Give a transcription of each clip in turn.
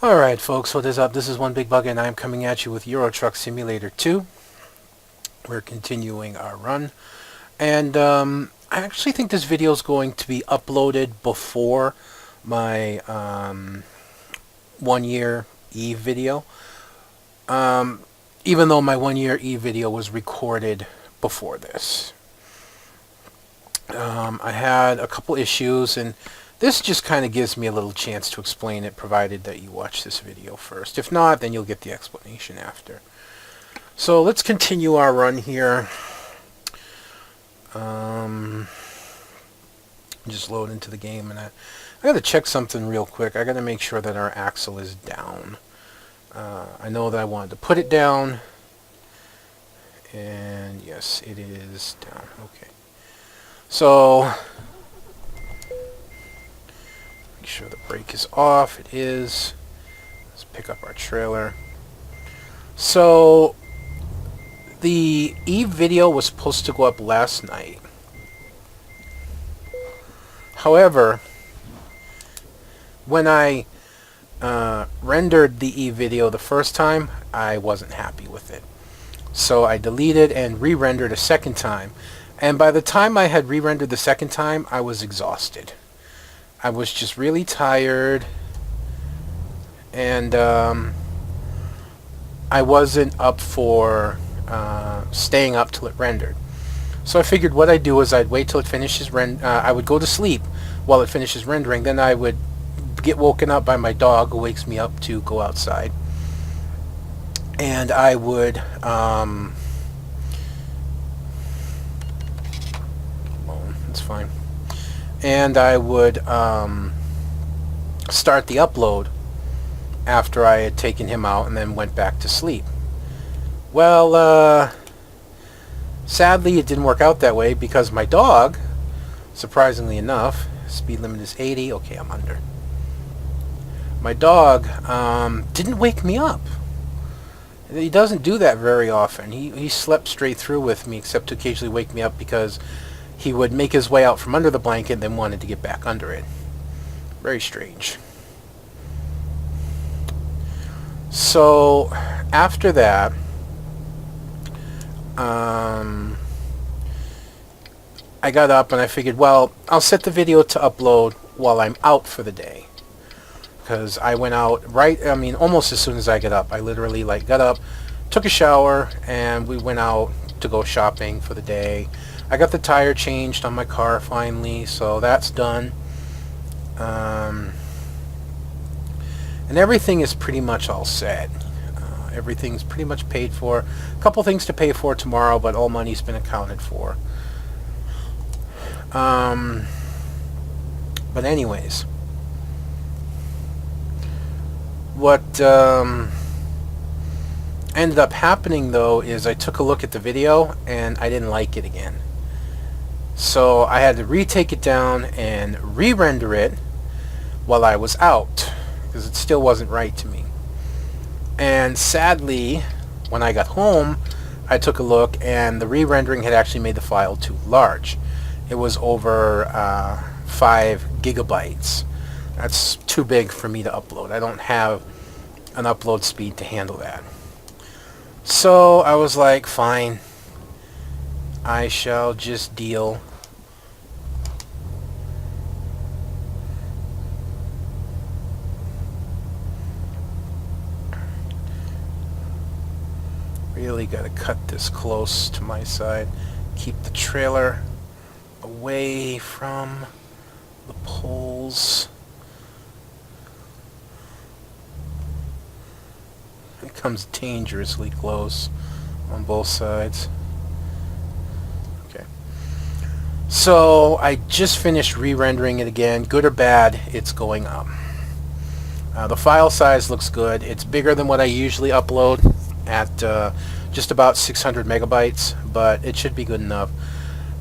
Alright folks, what is up? This is One Big Bug and I'm coming at you with Euro Truck Simulator 2. We're continuing our run. And I actually think this video is going to be uploaded before my 1 year Eve video. Even though my 1 year Eve video was recorded before this. I had a couple issues, and this just kind of gives me a little chance to explain it, provided that you watch this video first. If not, then you'll get the explanation after. So let's continue our run here. Just load into the game, and I got to check something real quick. I got to make sure that our axle is down. I know that I wanted to put it down, and yes, it is down. Okay. So, make sure the brake is off. It is. Let's pick up our trailer. So, the Eve video was supposed to go up last night. However, when I rendered the Eve video the first time, I wasn't happy with it. So I deleted and re-rendered a second time. And by the time I had re-rendered the second time, I was exhausted. I was just really tired, and I wasn't up for staying up till it rendered. So I figured what I'd do is I'd wait till it finishes I would go to sleep while it finishes rendering. Then I would get woken up by my dog, who wakes me up to go outside, and I would it's fine. And I would start the upload after I had taken him out and then went back to sleep. Well, sadly it didn't work out that way, because my dog, surprisingly enough, speed limit is 80. Okay, I'm under. My dog didn't wake me up. He doesn't do that very often. He slept straight through with me, except to occasionally wake me up because he would make his way out from under the blanket and then wanted to get back under it. Very strange. So, after that, I got up and I figured, well, I'll set the video to upload while I'm out for the day. Because I went out almost as soon as I got up. I literally got up, took a shower, and we went out to go shopping for the day. I got the tire changed on my car finally, so that's done. And everything is pretty much all set. Everything's pretty much paid for. A couple things to pay for tomorrow, but all money's been accounted for. But anyways, what ended up happening though is I took a look at the video and I didn't like it again. So I had to retake it down and re-render it while I was out, because it still wasn't right to me. And sadly, when I got home, I took a look and the re-rendering had actually made the file too large. It was over 5 gigabytes. That's too big for me to upload. I don't have an upload speed to handle that. So I was like, fine, I shall just deal. Really got to cut this close to my side. Keep the trailer away from the poles. It comes dangerously close on both sides. Okay. So I just finished re-rendering it again. Good or bad, it's going up. The file size looks good. It's bigger than what I usually upload at just about 600 megabytes, but it should be good enough.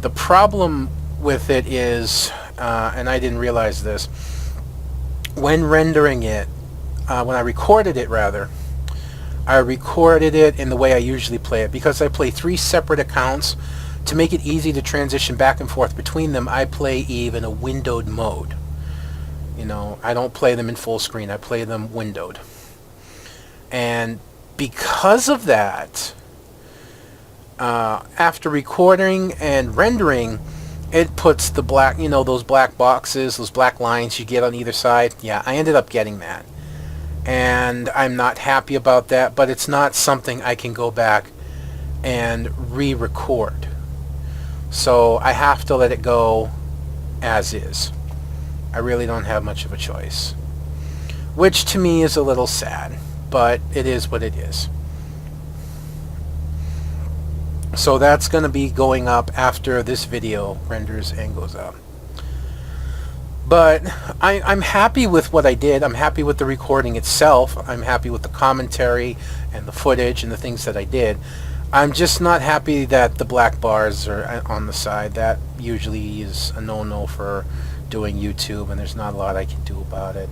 The problem with it is, and I didn't realize this, when rendering it, when I recorded it rather, I recorded it in the way I usually play it. Because I play 3 separate accounts, to make it easy to transition back and forth between them, I play Eve in a windowed mode. You know, I don't play them in full screen. I play them windowed. And because of that, after recording and rendering, it puts the black, you know, those black boxes, those black lines you get on either side. Yeah, I ended up getting that. And I'm not happy about that, but it's not something I can go back and re-record. So I have to let it go as is. I really don't have much of a choice. Which to me is a little sad, but it is what it is. So that's going to be going up after this video renders and goes up. But I'm happy with what I did. I'm happy with the recording itself. I'm happy with the commentary and the footage and the things that I did. I'm just not happy that the black bars are on the side. That usually is a no-no for doing YouTube, and there's not a lot I can do about it.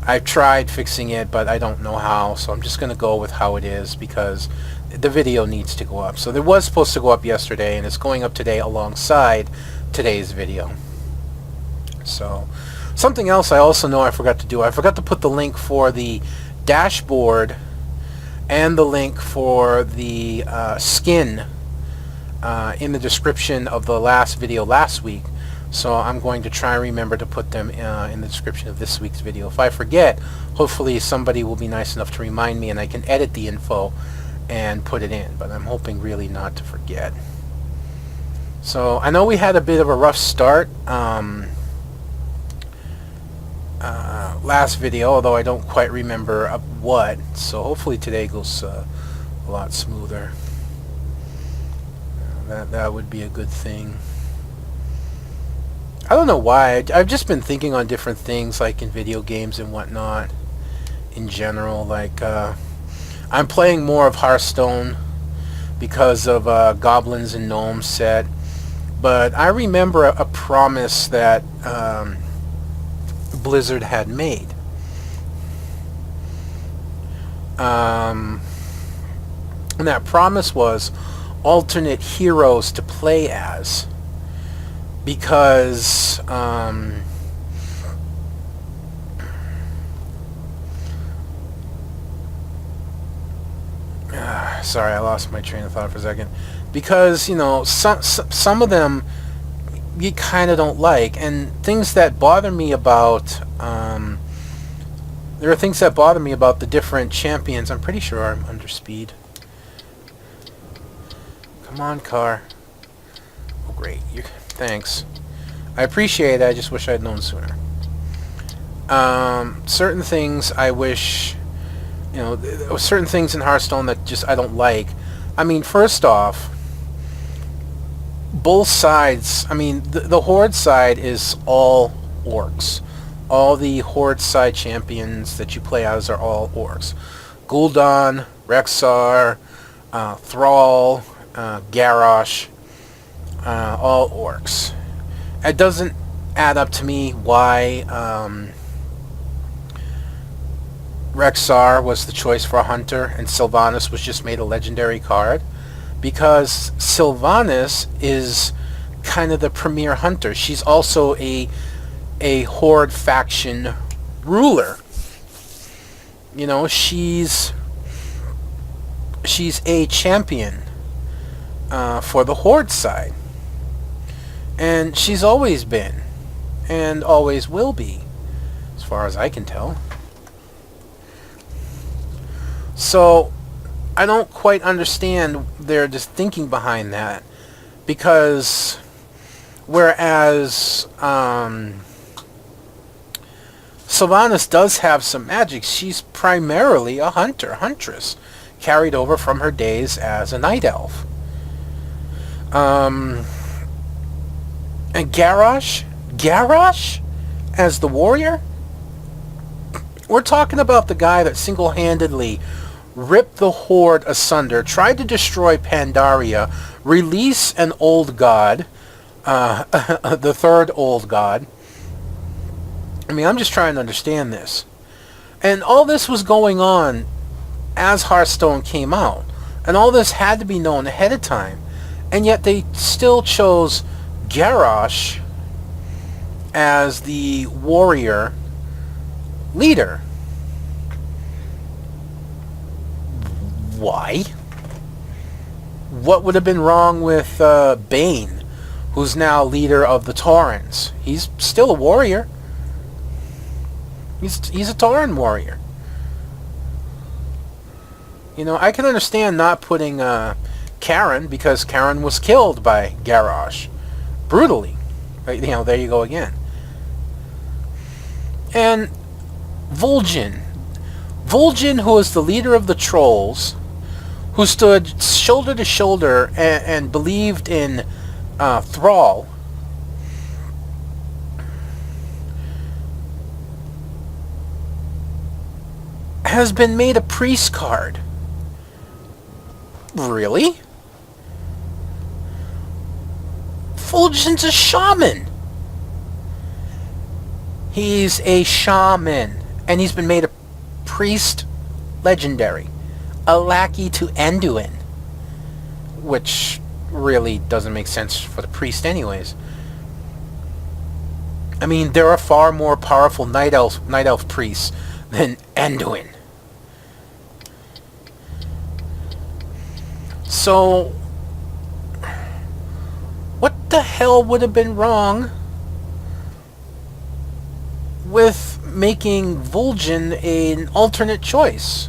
I've tried fixing it, but I don't know how, so I'm just going to go with how it is because the video needs to go up. So it was supposed to go up yesterday, and it's going up today alongside today's video. So something else I also know I forgot to do. I forgot to put the link for the dashboard and the link for the skin in the description of the last video last week. So I'm going to try and remember to put them in the description of this week's video. If I forget, hopefully somebody will be nice enough to remind me and I can edit the info and put it in. But I'm hoping really not to forget. So I know we had a bit of a rough start last video, although I don't quite remember what. So hopefully today goes a lot smoother. That would be a good thing. I don't know why. I've just been thinking on different things, like in video games and whatnot, in general. Like, I'm playing more of Hearthstone because of Goblins and Gnomes set. But I remember a promise that Blizzard had made. And that promise was alternate heroes to play as. Because sorry, I lost my train of thought for a second. Because, you know, some of them you kind of don't like, and things that bother me about there are things that bother me about the different champions. I'm pretty sure I'm under speed. Come on, car. Oh, great. Thanks. I appreciate it. I just wish I'd known sooner. Certain things I wish, you know, there were certain things in Hearthstone that just I don't like. I mean, first off, both sides, I mean, the Horde side is all orcs. All the Horde side champions that you play as are all orcs. Gul'dan, Rexxar, Thrall, Garrosh, all orcs. It doesn't add up to me why Rexxar was the choice for a hunter and Sylvanas was just made a legendary card, because Sylvanas is kind of the premier hunter. She's also a Horde faction ruler. You know, she's a champion for the Horde side. And she's always been, and always will be, as far as I can tell. So, I don't quite understand their just thinking behind that, because whereas Sylvanas does have some magic, she's primarily a huntress, carried over from her days as a night elf. And Garrosh as the warrior? We're talking about the guy that single-handedly ripped the Horde asunder, tried to destroy Pandaria, release an old god, the third old god. I mean, I'm just trying to understand this. And all this was going on as Hearthstone came out. And all this had to be known ahead of time. And yet they still chose Garrosh as the warrior leader. Why? What would have been wrong with Bane, who's now leader of the Taurans? He's still a warrior. He's a Tauran warrior. You know, I can understand not putting Karen, because Karen was killed by Garrosh brutally. Right, you know, there you go again. And Vol'jin, who is the leader of the trolls, who stood shoulder to shoulder and believed in Thrall, has been made a priest card. Really? Vol'jin's a shaman. He's a shaman, and he's been made a priest legendary. A lackey to Anduin, which really doesn't make sense for the priest anyways. I mean, there are far more powerful night elf priests than Anduin. So, what the hell would have been wrong with making Vol'jin an alternate choice?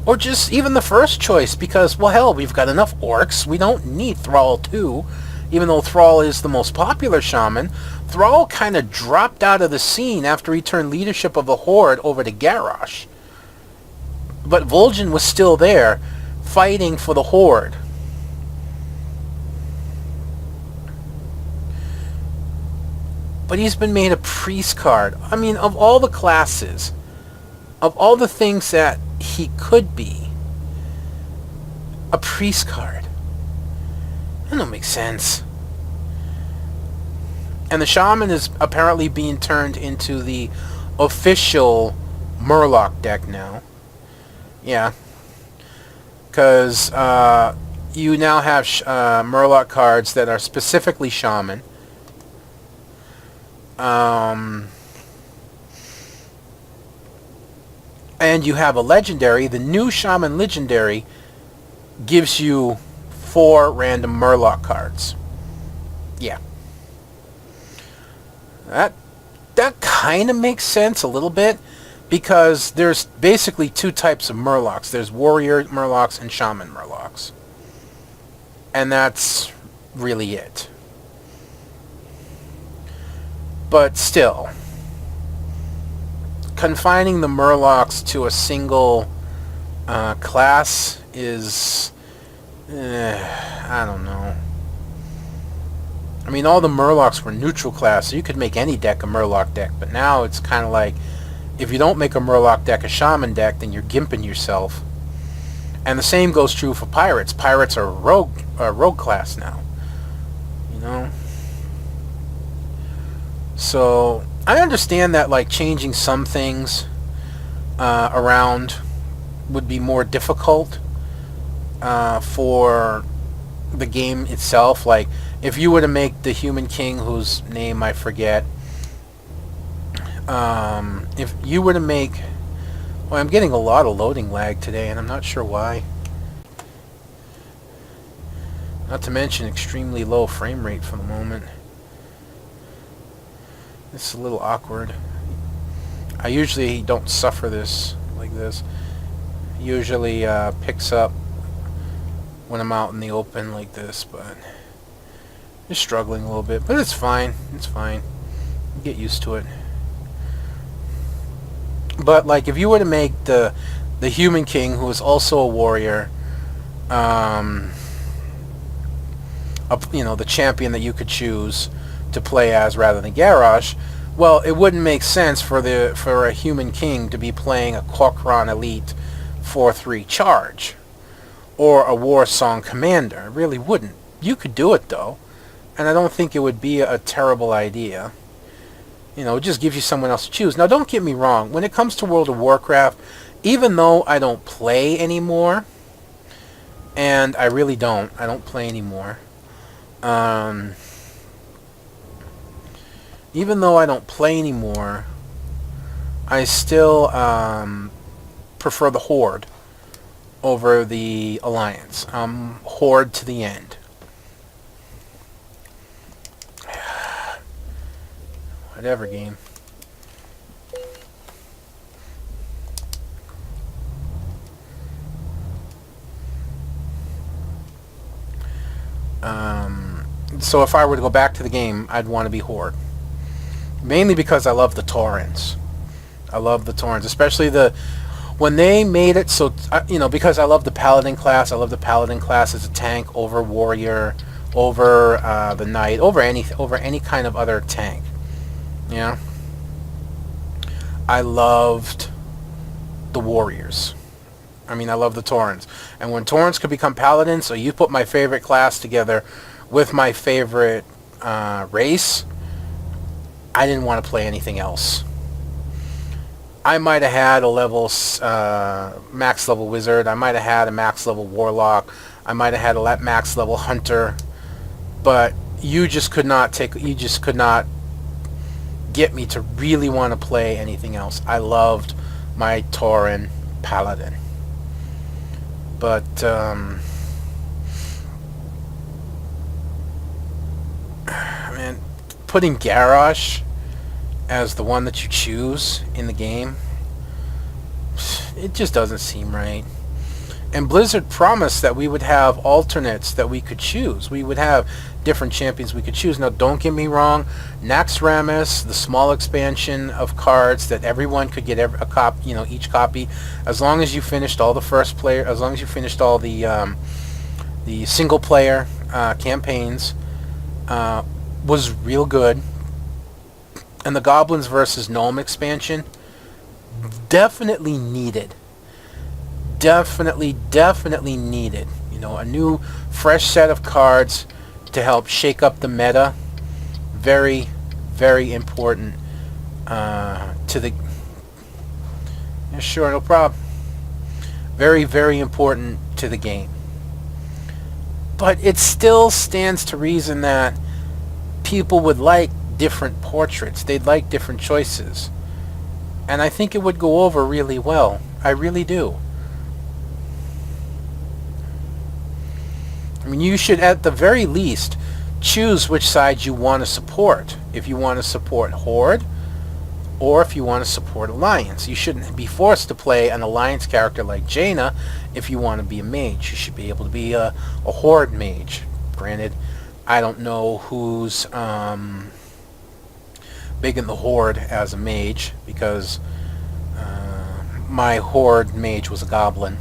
Or just even the first choice, because, well, hell, we've got enough orcs. We don't need Thrall too. Even though Thrall is the most popular shaman, Thrall kind of dropped out of the scene after he turned leadership of the Horde over to Garrosh. But Vol'jin was still there, fighting for the Horde. But he's been made a priest card. I mean, of all the classes, of all the things that he could be, a priest card. That don't make sense. And the shaman is apparently being turned into the official Murloc deck now. Yeah. Because you now have Murloc cards that are specifically shaman. And you have a legendary. The new shaman legendary gives you 4 random Murloc cards. Yeah. That kind of makes sense a little bit, because there's basically 2 types of Murlocs. There's warrior Murlocs and shaman Murlocs. And that's really it. But still, confining the Murlocs to a single class is, I don't know. I mean, all the Murlocs were neutral class, so you could make any deck a Murloc deck, but now it's kind of like, if you don't make a Murloc deck a shaman deck, then you're gimping yourself. And the same goes true for pirates. Pirates are rogue class now. You know? So, I understand that, like, changing some things around would be more difficult for the game itself. Like, if you were to make the Human King, whose name I forget, if you were to make... Well, I'm getting a lot of loading lag today, and I'm not sure why. Not to mention extremely low frame rate for the moment. It's a little awkward. I usually don't suffer this like this. It usually picks up when I'm out in the open like this, but just struggling a little bit. But it's fine. It's fine. Get used to it. But like, if you were to make the Human King, who is also a warrior, you know, the champion that you could choose to play as rather than Garrosh, well, it wouldn't make sense for a Human King to be playing a Kokron Elite 4/3 charge or a War Song Commander. It really wouldn't. You could do it though, and I don't think it would be a terrible idea. You know, it just gives you someone else to choose. Now, don't get me wrong. When it comes to World of Warcraft, even though I don't play anymore, and I really don't. I don't play anymore. even though I don't play anymore, I still prefer the Horde over the Alliance. Horde to the end. Whatever, game. So if I were to go back to the game, I'd want to be Horde. Mainly because I love the Taurens. I love the Taurens, especially when they made it so, because I love the Paladin class. I love the Paladin class as a tank over Warrior, over the Knight, over any kind of other tank. Yeah. I loved the Warriors. I love the Taurens. And when Taurens could become Paladins, so you put my favorite class together with my favorite race, I didn't want to play anything else. I might have had a max level Wizard. I might have had a max level Warlock. I might have had a max level Hunter. But you just could not get me to really want to play anything else. I loved my Tauren Paladin. But man, putting Garrosh as the one that you choose in the game, it just doesn't seem right. And Blizzard promised that we would have alternates that we could choose. We would have different champions we could choose. Now, don't get me wrong. Naxxramas, the small expansion of cards that everyone could get a copy, each copy, as long as you finished all the first player, as long as you finished all the single player campaigns, was real good. And the Goblins versus Gnome expansion, definitely needed. Definitely needed. A new, fresh set of cards to help shake up the meta. Very, very important to the... Yeah, sure, no problem. Very, very important to the game. But it still stands to reason that people would like different portraits. They'd like different choices. And I think it would go over really well. I really do. You should, at the very least, choose which side you want to support. If you want to support Horde, or if you want to support Alliance. You shouldn't be forced to play an Alliance character like Jaina if you want to be a mage. You should be able to be a Horde mage. Granted, I don't know who's big in the Horde as a mage, because my Horde mage was a Goblin.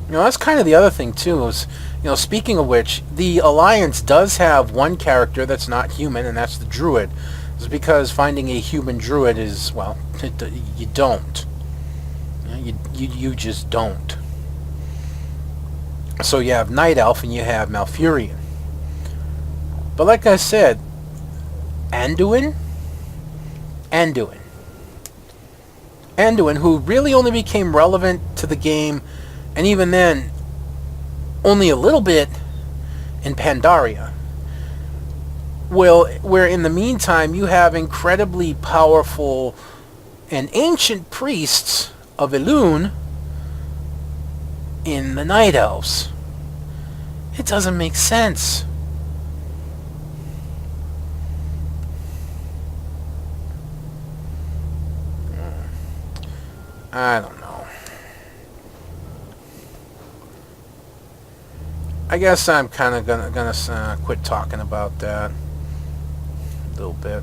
That's kind of the other thing, too, is, speaking of which, the Alliance does have one character that's not human, and that's the Druid. It's because finding a human Druid is, well, you don't. You just don't. So you have Night Elf and you have Malfurion. But like I said, Anduin, who really only became relevant to the game, and even then, only a little bit, in Pandaria. Well, where in the meantime you have incredibly powerful and ancient priests of Elune in the Night Elves. It doesn't make sense. I don't know. I guess I'm kind of gonna quit talking about that a little bit.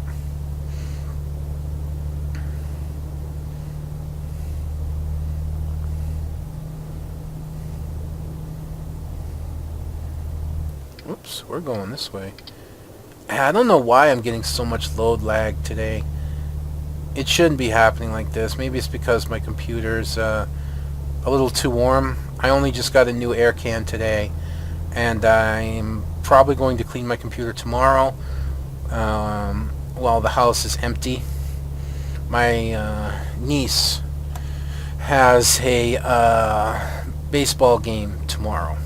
Oops, we're going this way. I don't know why I'm getting so much load lag today. It shouldn't be happening like this. Maybe it's because my computer's a little too warm. I only just got a new air can today, and I'm probably going to clean my computer tomorrow while the house is empty. My niece has a baseball game tomorrow,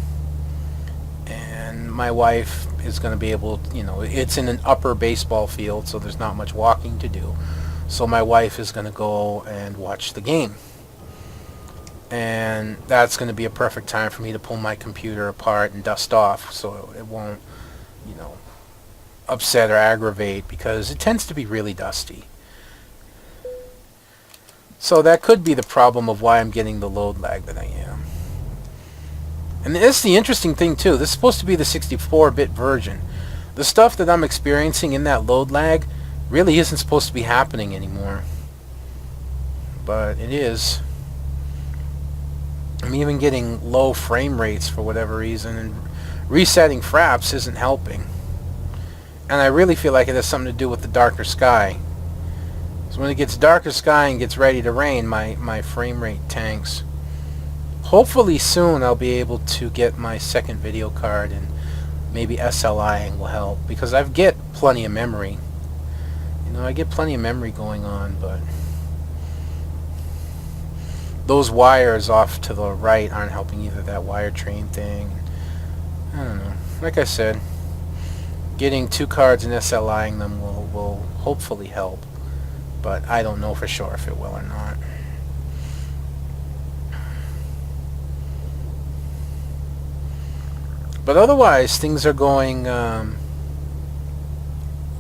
and my wife is going to be able, it's in an upper baseball field, so there's not much walking to do. So my wife is going to go and watch the game. And that's going to be a perfect time for me to pull my computer apart and dust off, so it won't, upset or aggravate, because it tends to be really dusty. So that could be the problem of why I'm getting the load lag that I am. And this is the interesting thing too. This is supposed to be the 64-bit version. The stuff that I'm experiencing in that load lag really isn't supposed to be happening anymore. But it is. I'm even getting low frame rates for whatever reason, and resetting fraps isn't helping. And I really feel like it has something to do with the darker sky. So when it gets darker sky and gets ready to rain, my frame rate tanks. Hopefully soon I'll be able to get my second video card, and maybe SLIing will help, because I get plenty of memory. I get plenty of memory going on, but those wires off to the right aren't helping either, that wire train thing. I don't know. Like I said, getting 2 cards and SLIing them will hopefully help, but I don't know for sure if it will or not. But otherwise, things are going.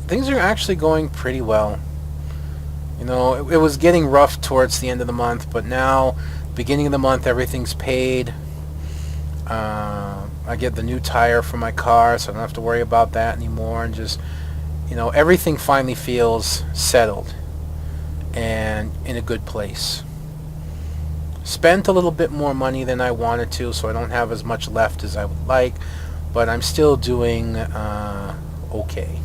Things are actually going pretty well. It was getting rough towards the end of the month, but now, beginning of the month, everything's paid. I get the new tire for my car, so I don't have to worry about that anymore, and just, everything finally feels settled and in a good place. Spent a little bit more money than I wanted to, so I don't have as much left as I would like, but I'm still doing okay.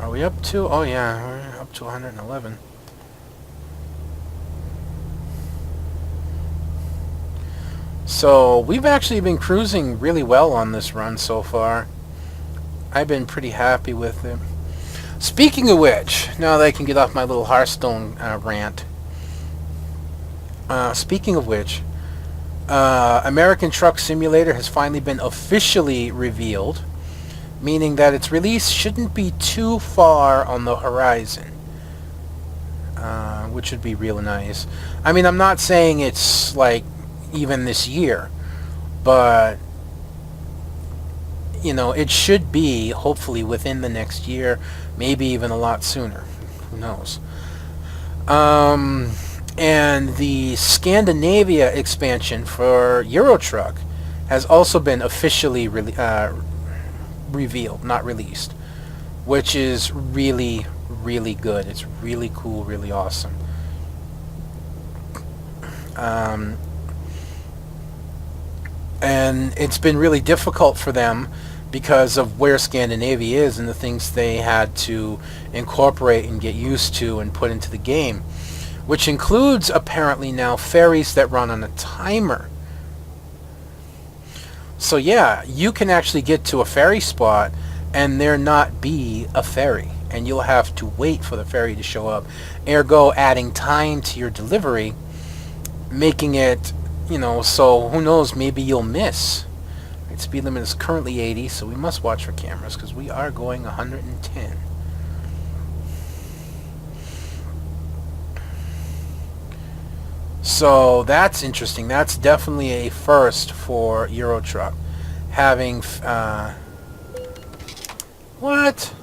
Are we up to? Oh yeah, we're up to 111. So we've actually been cruising really well on this run so far. I've been pretty happy with it. Speaking of which, now that I can get off my little Hearthstone rant. Speaking of which, American Truck Simulator has finally been officially revealed, meaning that its release shouldn't be too far on the horizon, which would be real nice. I mean, I'm not saying it's like even this year, but it should be hopefully within the next year, maybe even a lot sooner. Who knows? And the Scandinavia expansion for Euro Truck has also been officially revealed, not released, which is really, really good. It's really cool, really awesome. And it's been really difficult for them because of where Scandinavia is and the things they had to incorporate and get used to and put into the game, which includes apparently now ferries that run on a timer. So yeah, you can actually get to a ferry spot and there not be a ferry, and you'll have to wait for the ferry to show up, ergo adding time to your delivery, making it, so who knows, maybe you'll miss. Right, speed limit is currently 80, so we must watch for cameras because we are going 110. So that's interesting. That's definitely a first for Euro Truck. Having, what?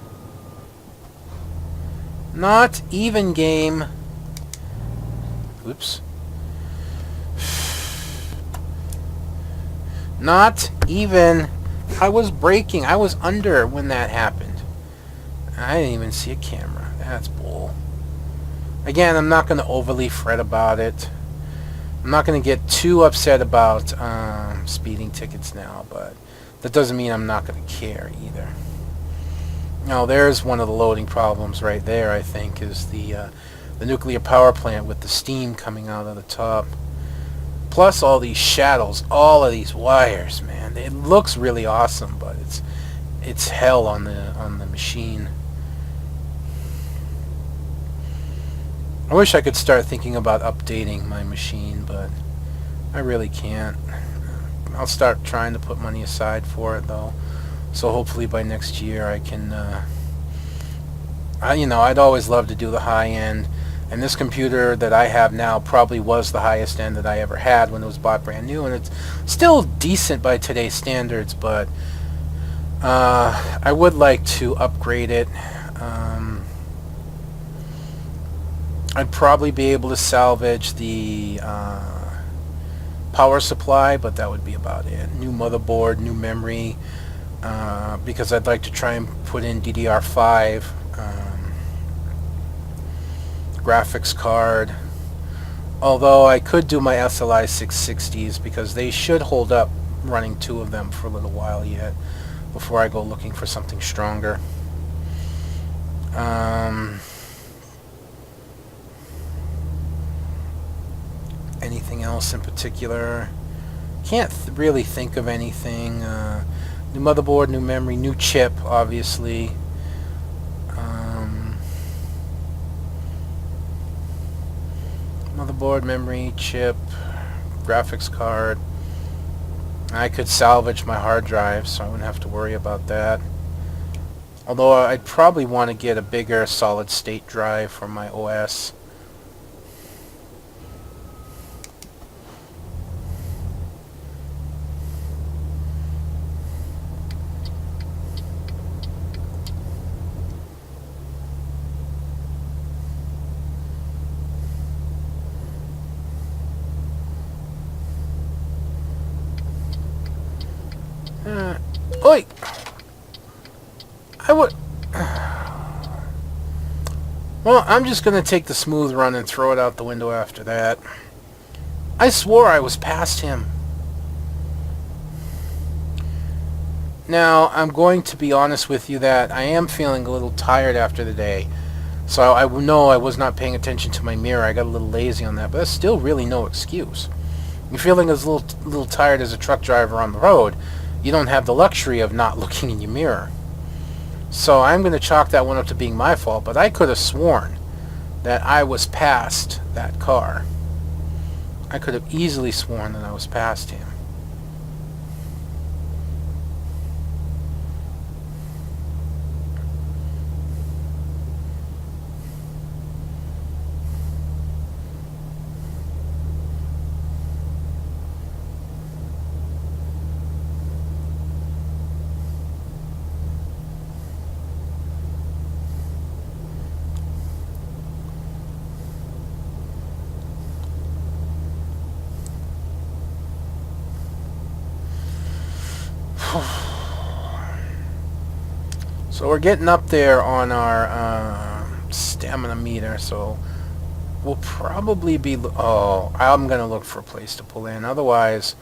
Not even game. Oops. Not even. I was braking. I was under when that happened. I didn't even see a camera. That's bull. Again, I'm not going to overly fret about it. I'm not going to get too upset about speeding tickets now, but that doesn't mean I'm not going to care either. Now, there's one of the loading problems right there, I think, is the nuclear power plant with the steam coming out of the top. Plus all these shadows, all of these wires, man. It looks really awesome, but it's hell on the machine. I wish I could start thinking about updating my machine, but I really can't. I'll start trying to put money aside for it, though. So hopefully by next year I can, I'd always love to do the high end. And this computer that I have now probably was the highest end that I ever had when it was bought brand new. And it's still decent by today's standards, but I would like to upgrade it. I'd probably be able to salvage the power supply, but that would be about it. New motherboard, new memory, because I'd like to try and put in DDR5, graphics card. Although I could do my SLI 660s because they should hold up running two of them for a little while yet before I go looking for something stronger. Anything else in particular? Can't really think of anything. New motherboard, new memory, new chip, obviously. Motherboard, memory, chip, graphics card. I could salvage my hard drive, so I wouldn't have to worry about that. Although I'd probably want to get a bigger solid state drive for my OS. Oi! I would... Well, I'm just going to take the smooth run and throw it out the window after that. I swore I was past him. Now, I'm going to be honest with you that I am feeling a little tired after the day. So I know I was not paying attention to my mirror. I got a little lazy on that, but that's still really no excuse. You're feeling as a little tired as a truck driver on the road. You don't have the luxury of not looking in your mirror. So I'm going to chalk that one up to being my fault, but I could have sworn that I was past that car. I could have easily sworn that I was past him. So we're getting up there on our stamina meter, so we'll probably be... Oh, I'm going to look for a place to pull in. Otherwise,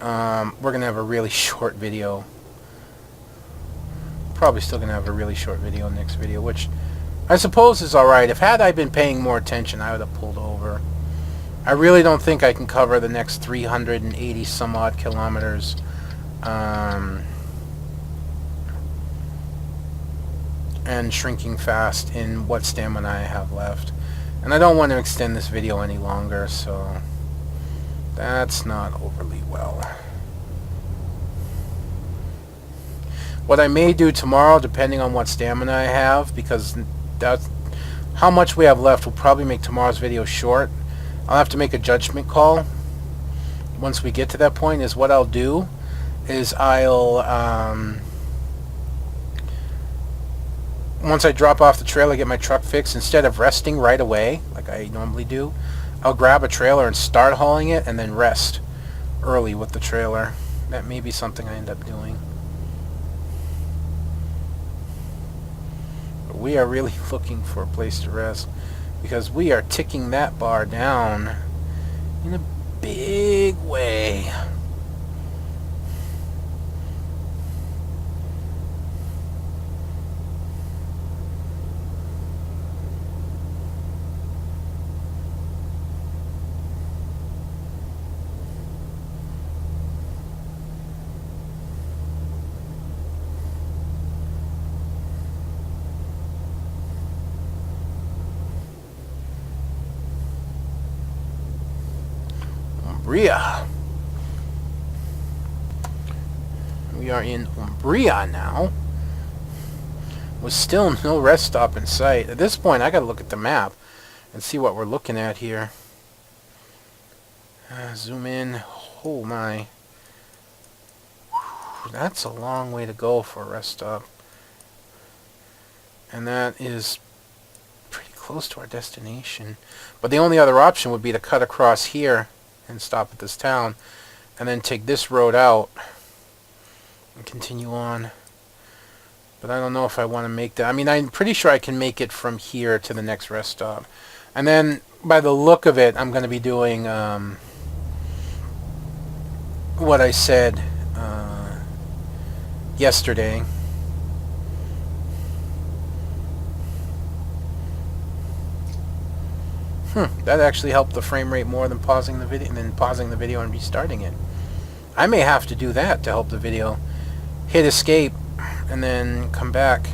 we're going to have a really short video. Probably still going to have a really short video next video, which I suppose is alright. If had I been paying more attention, I would have pulled over. I really don't think I can cover the next 380 some odd kilometers. And shrinking fast in what stamina I have left. And I don't want to extend this video any longer, so that's not overly well. What I may do tomorrow, depending on what stamina I have, because that's how much we have left will probably make tomorrow's video short. I'll have to make a judgment call once we get to that point. Is what I'll do is I'll once I drop off the trailer, get my truck fixed, instead of resting right away like I normally do, I'll grab a trailer and start hauling it and then rest early with the trailer. That may be something I end up doing. But we are really looking for a place to rest because we are ticking that bar down in a big way. Umbria. We are in Umbria now. With still no rest stop in sight. At this point, I gotta look at the map and see what we're looking at here. Zoom in. Oh my. Whew, that's a long way to go for a rest stop. And that is pretty close to our destination. But the only other option would be to cut across here and stop at this town. And then take this road out and continue on. But I don't know if I want to make that. I mean, I'm pretty sure I can make it from here to the next rest stop. And then, by the look of it, I'm going to be doing what I said yesterday. That actually helped the frame rate more than pausing the video and restarting it. I may have to do that to help the video. Hit escape and then come back.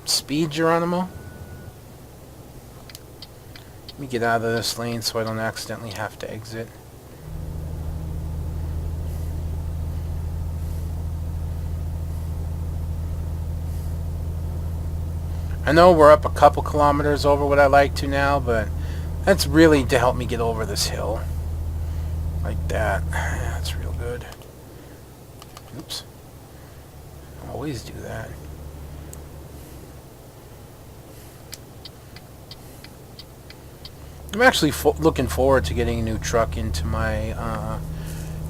Speed, Geronimo. Let me get out of this lane so I don't accidentally have to exit. I know we're up a couple kilometers over what I like to now, but that's really to help me get over this hill. Like that. Yeah, that's real good. Oops. Always do that. I'm actually looking forward to getting a new truck into my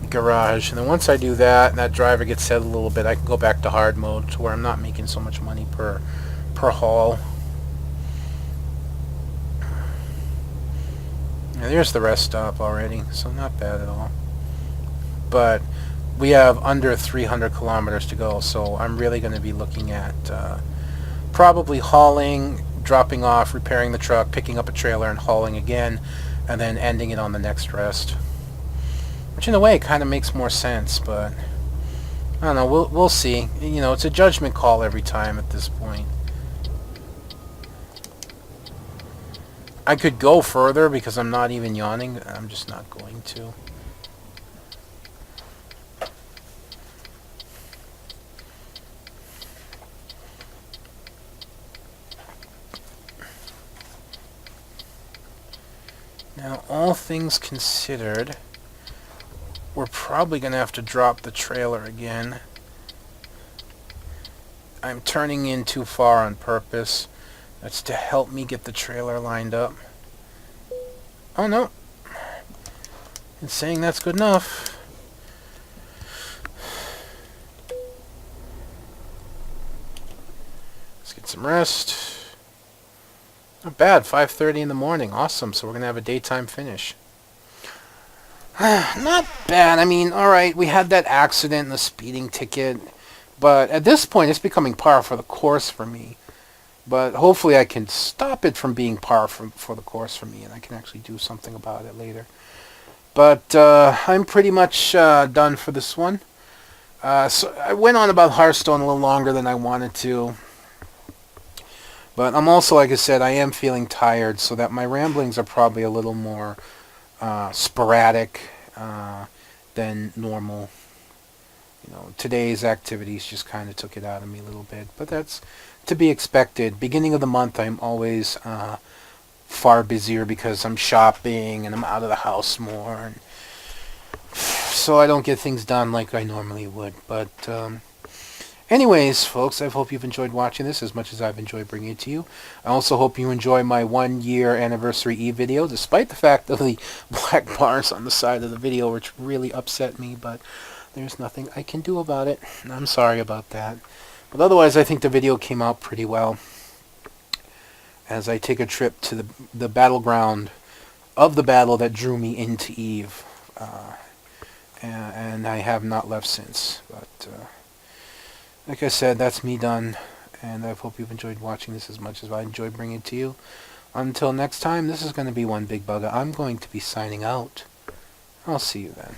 garage. And then once I do that, and that driver gets settled a little bit, I can go back to hard mode to where I'm not making so much money per haul. Yeah, there's the rest stop already, so not bad at all. But we have under 300 kilometers to go, so I'm really going to be looking at probably hauling, dropping off, repairing the truck, picking up a trailer and hauling again, and then ending it on the next rest. Which in a way kind of makes more sense, but I don't know, we'll see. You know, it's a judgment call every time at this point. I could go further because I'm not even yawning. I'm just not going to. Now, all things considered, we're probably going to have to drop the trailer again. I'm turning in too far on purpose. That's to help me get the trailer lined up. Oh no. It's saying that's good enough. Let's get some rest. Not bad, 5:30 in the morning. Awesome, so we're going to have a daytime finish. Not bad. I mean, alright, we had that accident and the speeding ticket. But at this point, it's becoming par for the course for me. But hopefully I can stop it from being par for the course for me, and I can actually do something about it later. But I'm pretty much done for this one. So I went on about Hearthstone a little longer than I wanted to. But I'm also, like I said, I am feeling tired, so that my ramblings are probably a little more sporadic than normal. You know, today's activities just kind of took it out of me a little bit, but that's to be expected. Beginning of the month, I'm always far busier because I'm shopping and I'm out of the house more, and so I don't get things done like I normally would. But anyways, folks, I hope you've enjoyed watching this as much as I've enjoyed bringing it to you. I also hope you enjoy my 1-year anniversary video, despite the fact of the black bars on the side of the video, which really upset me, but there's nothing I can do about it. I'm sorry about that. But otherwise, I think the video came out pretty well. As I take a trip to the battleground of the battle that drew me into Eve. And I have not left since. But like I said, that's me done. And I hope you've enjoyed watching this as much as I enjoyed bringing it to you. Until next time, this is going to be One Big Bugger. I'm going to be signing out. I'll see you then.